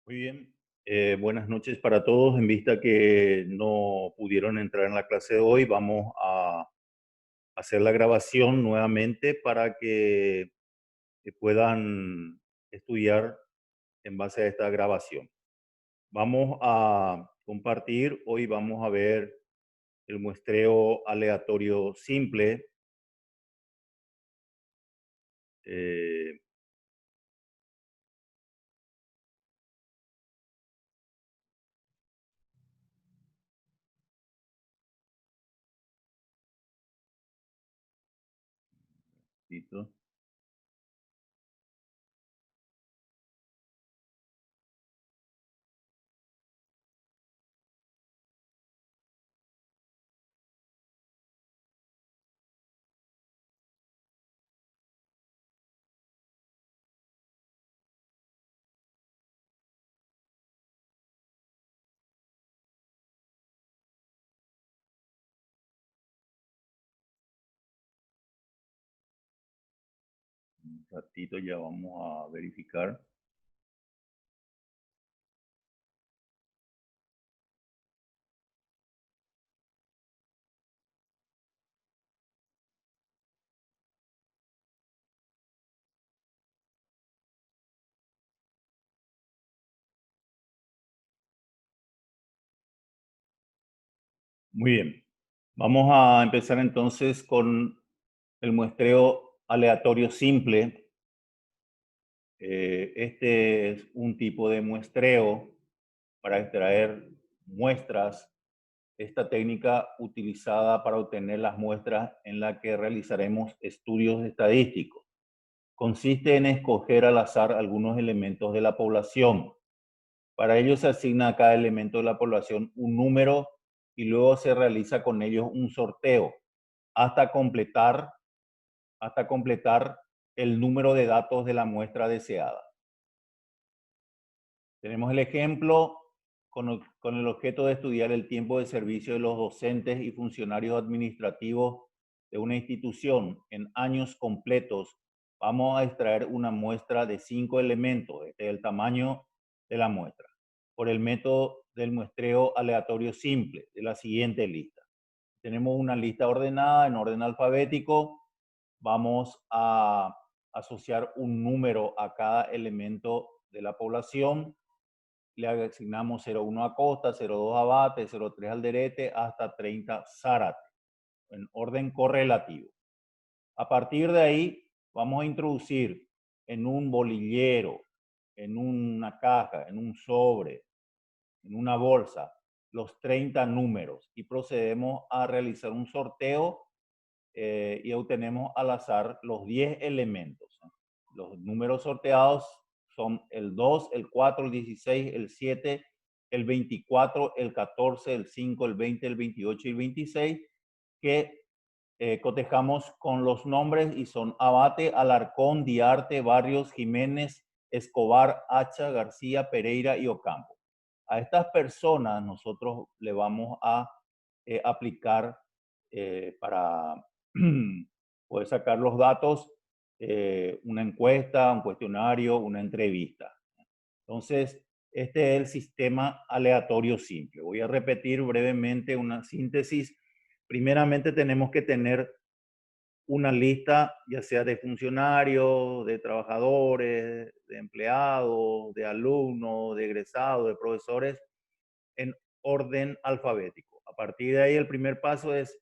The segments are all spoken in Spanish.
Muy bien. Buenas noches para todos. En vista que no pudieron entrar en la clase de hoy, vamos a hacer la grabación nuevamente para que puedan estudiar en base a esta grabación. Vamos a compartir. Hoy vamos a ver el muestreo aleatorio simple. Eh, Listo. Un ratito ya vamos a verificar. Muy bien. Vamos a empezar entonces con el muestreo aleatorio simple. Este es un tipo de muestreo para extraer muestras. Esta técnica utilizada para obtener las muestras en la que realizaremos estudios estadísticos. Consiste en escoger al azar algunos elementos de la población. Para ello se asigna a cada elemento de la población un número y luego se realiza con ellos un sorteo hasta completar, hasta completar el número de datos de la muestra deseada. Tenemos el ejemplo con el objeto de estudiar el tiempo de servicio de los docentes y funcionarios administrativos de una institución en años completos. Vamos a extraer una muestra de 5 elementos. Este es el tamaño de la muestra, por el método del muestreo aleatorio simple de la siguiente lista. Tenemos una lista ordenada en orden alfabético. Vamos a asociar un número a cada elemento de la población. Le asignamos 0,1 Acosta, 0,2 Abate, 0,3 Alderete, hasta 30 Zárate, en orden correlativo. A partir de ahí, vamos a introducir en un bolillero, en una caja, en un sobre, en una bolsa, los 30 números y procedemos a realizar un sorteo y obtenemos al azar los 10 elementos. Los números sorteados son el 2, el 4, el 16, el 7, el 24, el 14, el 5, el 20, el 28 y el 26, que cotejamos con los nombres y son Abate, Alarcón, Diarte, Barrios, Jiménez, Escobar, Hacha, García, Pereira y Ocampo. A estas personas nosotros le vamos a aplicar para poder sacar los datos, una encuesta, un cuestionario, una entrevista. Entonces, este es el sistema aleatorio simple. Voy a repetir brevemente una síntesis. Primeramente tenemos que tener una lista, ya sea de funcionarios, de trabajadores, de empleados, de alumnos, de egresados, de profesores, en orden alfabético. A partir de ahí, el primer paso es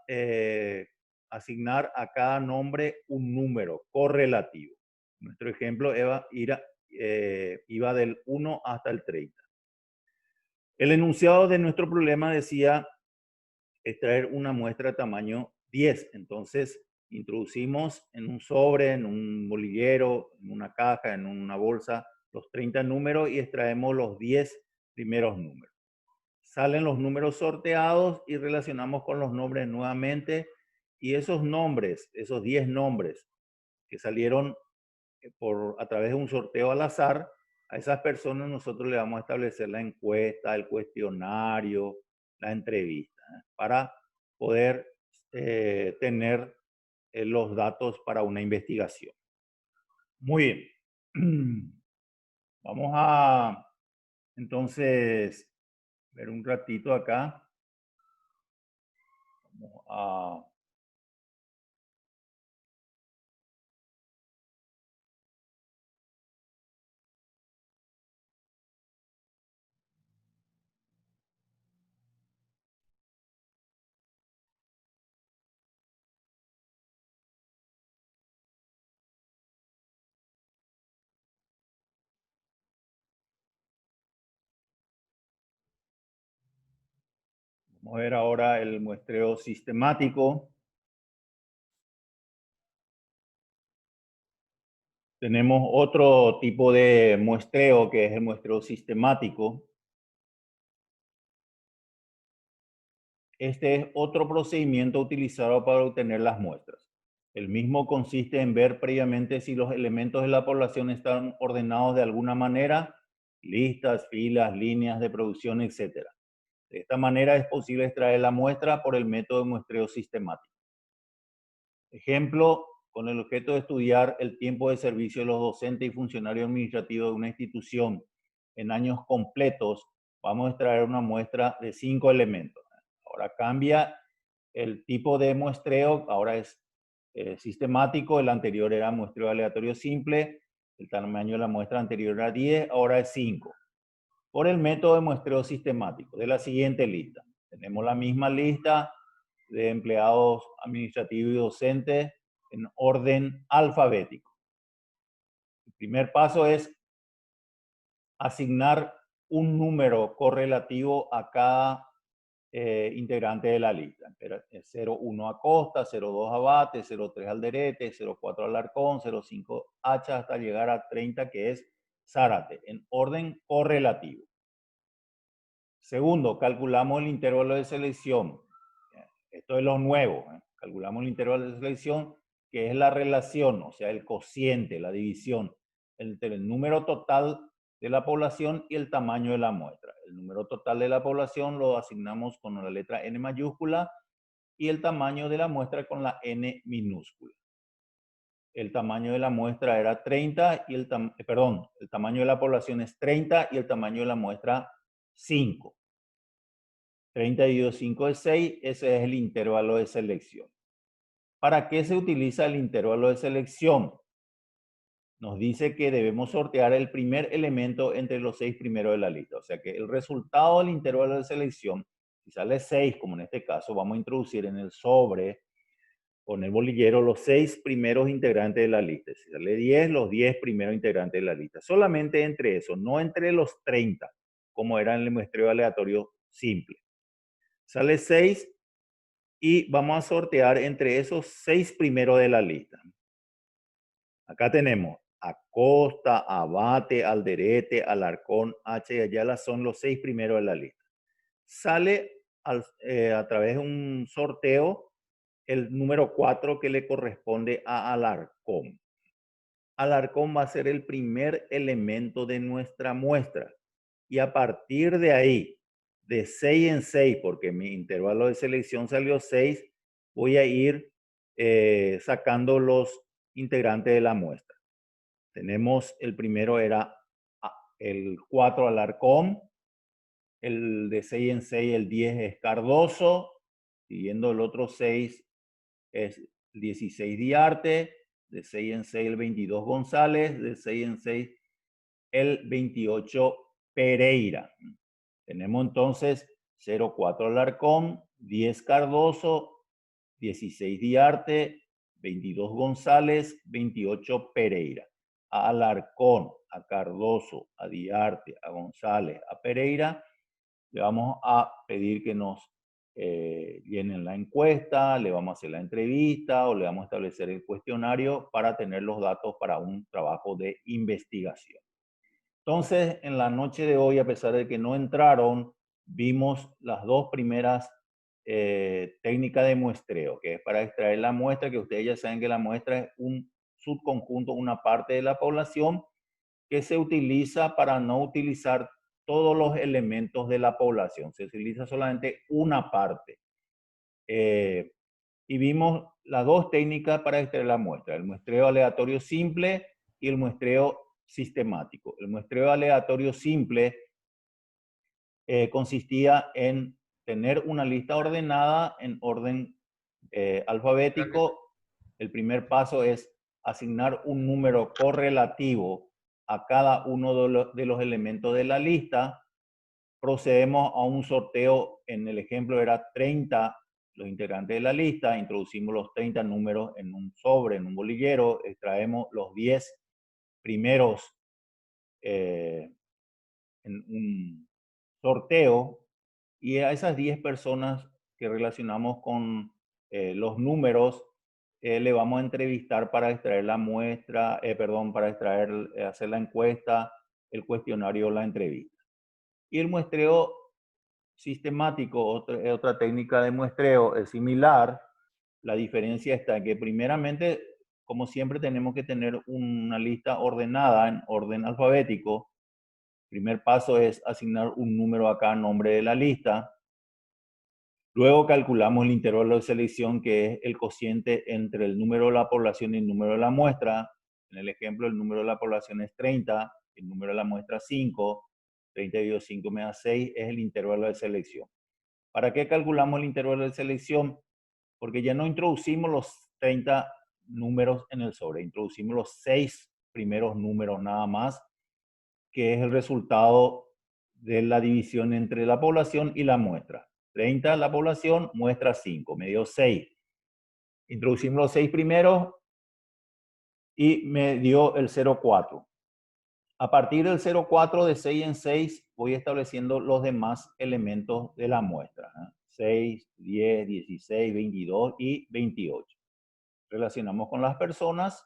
eh, asignar a cada nombre un número correlativo. Nuestro ejemplo iba del 1 hasta el 30. El enunciado de nuestro problema decía extraer una muestra de tamaño 10. Entonces, introducimos en un sobre, en un bolillero, en una caja, en una bolsa, los 30 números y extraemos los 10 primeros números. Salen los números sorteados y relacionamos con los nombres nuevamente. Y esos nombres, esos 10 nombres que salieron a través de un sorteo al azar, a esas personas nosotros le vamos a establecer la encuesta, el cuestionario, la entrevista, para poder tener los datos para una investigación. Muy bien. Vamos a Entonces, ver un ratito acá. Vamos a... Vamos a ver ahora el muestreo sistemático. Tenemos otro tipo de muestreo que es el muestreo sistemático. Este es otro procedimiento utilizado para obtener las muestras. El mismo consiste en ver previamente si los elementos de la población están ordenados de alguna manera, listas, filas, líneas de producción, etc. De esta manera es posible extraer la muestra por el método de muestreo sistemático. Ejemplo, con el objeto de estudiar el tiempo de servicio de los docentes y funcionarios administrativos de una institución en años completos, vamos a extraer una muestra de 5 elementos. Ahora cambia el tipo de muestreo, ahora es sistemático, el anterior era muestreo aleatorio simple, el tamaño de la muestra anterior era 10, ahora es 5. Por el método de muestreo sistemático de la siguiente lista. Tenemos la misma lista de empleados administrativos y docentes en orden alfabético. El primer paso es asignar un número correlativo a cada integrante de la lista. 0,1 Acosta, 0,2 Abate, 0,3 Alderete, 0,4 Alarcón, 0,5 Hacha, hasta llegar a 30, que es Zárate, en orden correlativo. Segundo, calculamos el intervalo de selección. Esto es lo nuevo. Calculamos el intervalo de selección, que es la relación, o sea, el cociente, la división entre el número total de la población y el tamaño de la muestra. El número total de la población lo asignamos con la letra N mayúscula y el tamaño de la muestra con la N minúscula. El tamaño de la muestra era 30 y el tamaño de la población es 30 y el tamaño de la muestra 5. 30 dividido 5 es 6, ese es el intervalo de selección. ¿Para qué se utiliza el intervalo de selección? Nos dice que debemos sortear el primer elemento entre los 6 primeros de la lista. O sea que el resultado del intervalo de selección, si sale 6, como en este caso, vamos a introducir en el sobre o en el bolillero los 6 primeros integrantes de la lista. Si sale 10, los 10 primeros integrantes de la lista. Solamente entre eso, no entre los 30, como era en el muestreo aleatorio simple. Sale 6 y vamos a sortear entre esos 6 primeros de la lista. Acá tenemos Acosta, Abate, Alderete, Alarcón, H y Ayala son los 6 primeros de la lista. Sale a través de un sorteo el número 4 que le corresponde a Alarcón. Alarcón va a ser el primer elemento de nuestra muestra. Y a partir de ahí, de 6 en 6, porque mi intervalo de selección salió 6, voy a ir sacando los integrantes de la muestra. Tenemos, el primero era el 4 Alarcón, el de 6 en 6, el 10 es Cardoso, siguiendo el otro 6 es 16 Diarte, de 6 en 6 el 22 González, de 6 en 6 el 28 Pereira. Tenemos entonces 0,4 Alarcón, 10 Cardoso, 16 Diarte, 22 González, 28 Pereira. A Alarcón, a Cardoso, a Diarte, a González, a Pereira, le vamos a pedir que nos llenen la encuesta, le vamos a hacer la entrevista o le vamos a establecer el cuestionario para tener los datos para un trabajo de investigación. Entonces, en la noche de hoy, a pesar de que no entraron, vimos las dos primeras técnicas de muestreo, que es para extraer la muestra, que ustedes ya saben que la muestra es un subconjunto, una parte de la población, que se utiliza para no utilizar todos los elementos de la población. Se utiliza solamente una parte. Y vimos las dos técnicas para extraer la muestra, el muestreo aleatorio simple y el muestreo sistemático. El muestreo aleatorio simple consistía en tener una lista ordenada en orden alfabético. El primer paso es asignar un número correlativo a cada uno de los elementos de la lista. Procedemos a un sorteo. En el ejemplo era 30 los integrantes de la lista. Introducimos los 30 números en un sobre, en un bolillero. Extraemos los 10 primeros en un sorteo, y a esas 10 personas que relacionamos con los números, le vamos a entrevistar para extraer la muestra, para extraer, hacer la encuesta, el cuestionario, la entrevista. Y el muestreo sistemático, otra técnica de muestreo, es similar. La diferencia está en que primeramente, como siempre, tenemos que tener una lista ordenada en orden alfabético. Primer paso es asignar un número a cada nombre de la lista. Luego calculamos el intervalo de selección, que es el cociente entre el número de la población y el número de la muestra. En el ejemplo, el número de la población es 30, el número de la muestra 5. 30 dividido 5 me da 6, es el intervalo de selección. ¿Para qué calculamos el intervalo de selección? Porque ya no introducimos los 30 números en el sobre, introducimos los 6 primeros números nada más, que es el resultado de la división entre la población y la muestra. 30 la población, muestra 5, me dio 6. Introducimos los 6 primeros y me dio el 0,4. A partir del 0,4, de 6 en 6, voy estableciendo los demás elementos de la muestra. 6, 10, 16, 22 y 28. Relacionamos con las personas,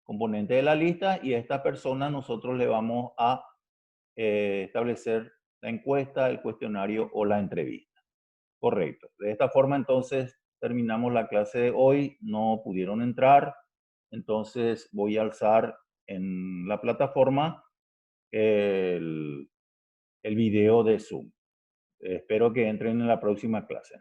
componentes de la lista, y a estas personas nosotros le vamos a establecer la encuesta, el cuestionario o la entrevista. Correcto. De esta forma, entonces, terminamos la clase de hoy. No pudieron entrar, entonces voy a alzar en la plataforma el video de Zoom. Espero que entren en la próxima clase.